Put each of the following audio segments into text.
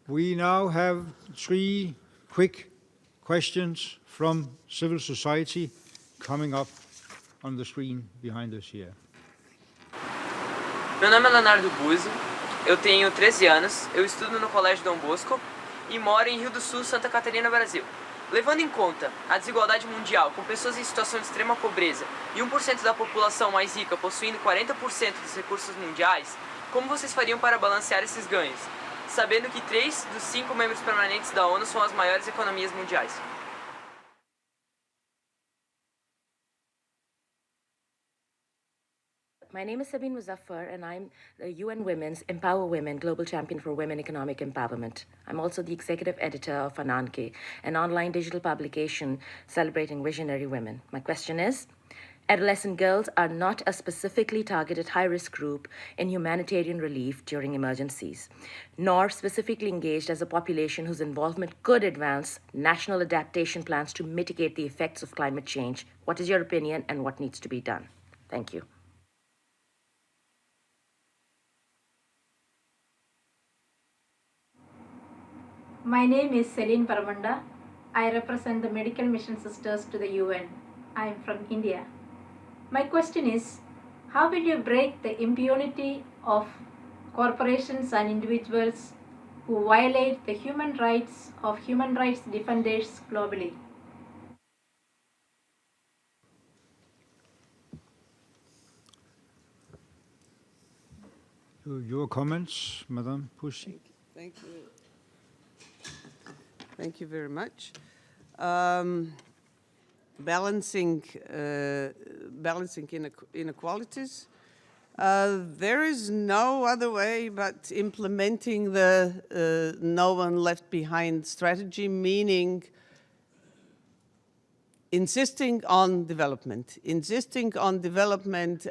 We now have 3 quick questions from civil society coming up on the screen behind us here. Meu nome é Leonardo Buzzi, eu tenho 13 anos, eu estudo no Colégio Dom Bosco e moro em Rio do Sul, Santa Catarina, Brasil. Levando em conta a desigualdade mundial, com pessoas em situação de extrema pobreza e 1% da população mais rica possuindo 40% dos recursos mundiais, como vocês fariam para balancear esses ganhos, sabendo que 3 dos 5 membros permanentes da ONU são as maiores economias mundiais? My name is Sabin Muzaffar, and I'm the UN Women's Empower Women Global Champion for Women Economic Empowerment. I'm also the executive editor of Ananke, an online digital publication celebrating visionary women. My question is, adolescent girls are not a specifically targeted high-risk group in humanitarian relief during emergencies, nor specifically engaged as a population whose involvement could advance national adaptation plans to mitigate the effects of climate change. What is your opinion and what needs to be done? Thank you. My name is Celine Paramunda. I represent the Medical Mission Sisters to the UN. I am from India. My question is, how will you break the impunity of corporations and individuals who violate the human rights of human rights defenders globally? Your comments, Madame Pusić. Thank you. Thank you very much. Balancing inequalities. There is no other way but implementing the no one left behind strategy, meaning insisting on development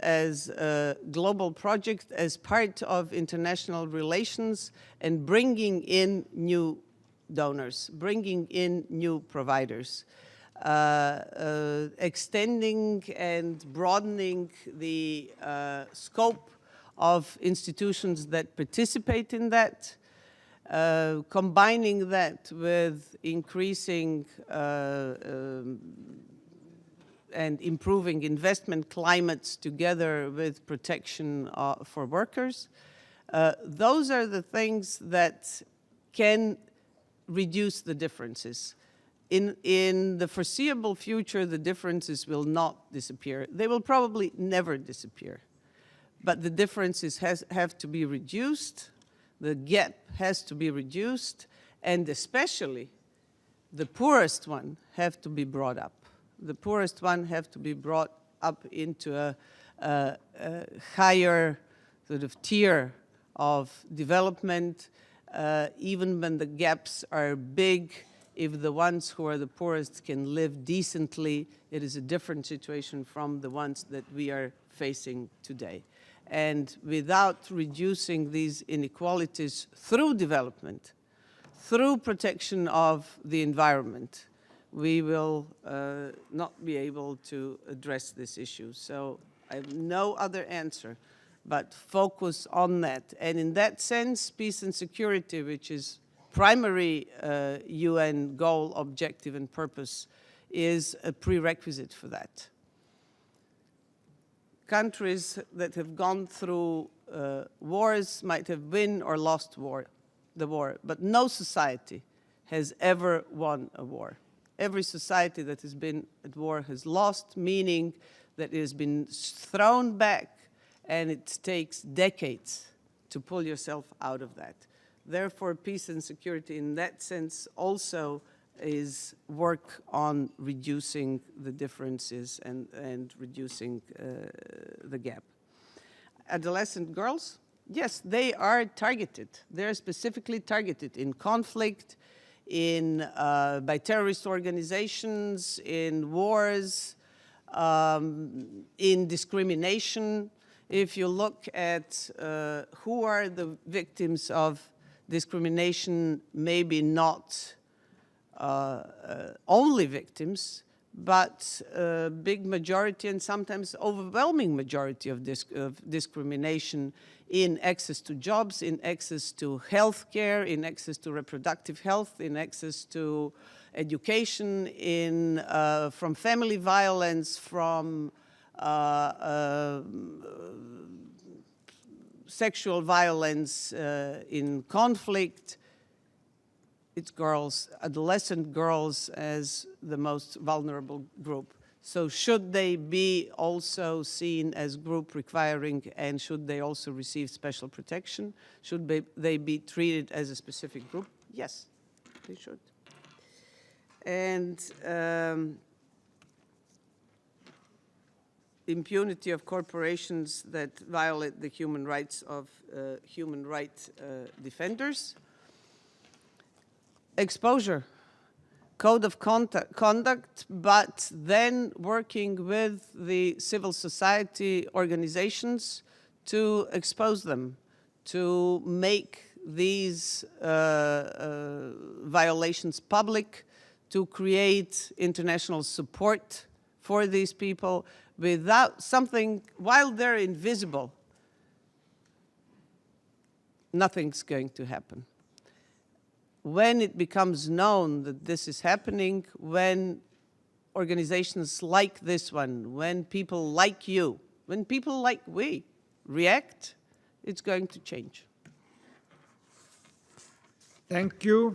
as a global project, as part of international relations, and bringing in new donors, bringing in new providers, extending and broadening the scope of institutions that participate in that, combining that with increasing and improving investment climates together with protection for workers. Those are the things that can reduce the differences. In the foreseeable future, the differences will not disappear. They will probably never disappear. But the differences have to be reduced, the gap has to be reduced, and especially the poorest one have to be brought up. The poorest one have to be brought up into a higher sort of tier of development, even when the gaps are big. If the ones who are the poorest can live decently, it is a different situation from the ones that we are facing today. And without reducing these inequalities through development, through protection of the environment, we will not be able to address this issue. So I have no other answer but focus on that. And in that sense, peace and security, which is primary UN goal, objective, and purpose, is a prerequisite for that. Countries that have gone through wars might have won or lost the war, but no society has ever won a war. Every society that has been at war has lost, meaning that it has been thrown back, and it takes decades to pull yourself out of that. Therefore, peace and security in that sense also is work on reducing the differences and reducing the gap. Adolescent girls, yes, they are targeted. They're specifically targeted in conflict, by terrorist organizations, in wars, in discrimination. If you look at who are the victims of discrimination, maybe not only victims, but a big majority and sometimes overwhelming majority of discrimination in access to jobs, in access to health care, in access to reproductive health, in access to education, from family violence, from sexual violence in conflict. It's girls, adolescent girls as the most vulnerable group. So should they be also seen as group requiring, and should they also receive special protection? Should they be treated as a specific group? Yes, they should. And impunity of corporations that violate the human rights of human rights defenders. Exposure, code of conduct, but then working with the civil society organizations to expose them, to make these violations public, to create international support for these people. Without something, while they're invisible, nothing's going to happen. When it becomes known that this is happening, when organizations like this one, when people like you, when people like we react, it's going to change. Thank you.